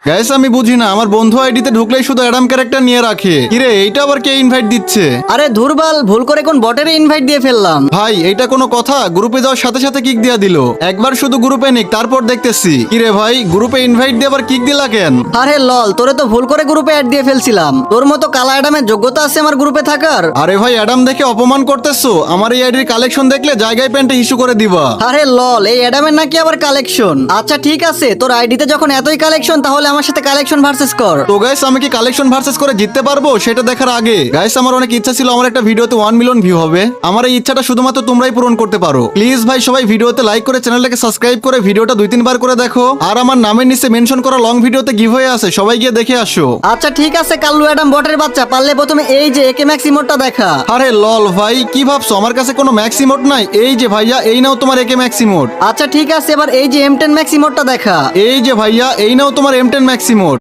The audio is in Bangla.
গাইস আমি বুঝি না, আমার বন্ধু আইডিতে ঢুকলেই শুধু অ্যাডাম ক্যারেক্টার নিয়ে রাখে। কিরে এইটা আবার কে ইনভাইট দিচ্ছে? আরে ধুরবাল, ভুল করে কোন বটের ইনভাইট দিয়ে ফেললাম। ভাই এইটা কোনো কথা? গ্রুপে যাওয়ার সাথে সাথে কিক দিয়া দিল। একবার শুধু গ্রুপে নিক, তারপর দেখতেছি। কিরে ভাই, গ্রুপে ইনভাইট দিয়ে আবার কিক দিলা কেন? আরে লল, তোরে তো ভুল করে গ্রুপে অ্যাড দিয়ে ফেলছিলাম। তোর মতো কালা অ্যাডামের যোগ্যতা আছে আমার গ্রুপে থাকার? আরে ভাই অ্যাডাম দেখে অপমান করতেছো? আমার এই আইডির কালেকশন দেখলে জায়গায় প্যান্টে ইস্যু করে দিবা। আরে লল, এই অ্যাডামের নাকি আবার কালেকশন? আচ্ছা ঠিক আছে, তোর আইডিতে যখন এতই কালেকশন, তাহলে আমার সাথে কালেকশন ভার্সেস কর। তো গাইস আমি কি কালেকশন ভার্সেস করে জিততে পারবো সেটা দেখার আগে গাইস আমার অনেক ইচ্ছা ছিল আমার একটা ভিডিওতে 1 মিলিয়ন ভিউ হবে। আমার এই ইচ্ছাটা শুধুমাত্র তোমরাই পূরণ করতে পারো। প্লিজ ভাই সবাই ভিডিওতে লাইক করে চ্যানেলটাকে সাবস্ক্রাইব করে ভিডিওটা 2-3 বার করে দেখো। আর আমার নামের নিচে মেনশন করা লং ভিডিওতে গিভওয়ে আছে, সবাই গিয়ে দেখে আসো। আচ্ছা ঠিক আছে কাল্লু অ্যাডাম বটের বাচ্চা, পারলে প্রথমে এই যে একে ম্যাক্স ইমোটটা দেখা। আরে লল ভাই, কি ভাবছো আমার কাছে কোনো ম্যাক্স ইমোট নাই? এই যে ভাইয়া, এই নাও তোমার একে ম্যাক্স ইমোট। আচ্ছা ঠিক আছে, এবার এই যে M10 ম্যাক্স ইমোটটা দেখা। এই যে ভাইয়া, এই নাও তোমার M10 ম্যাক্স ইমোট।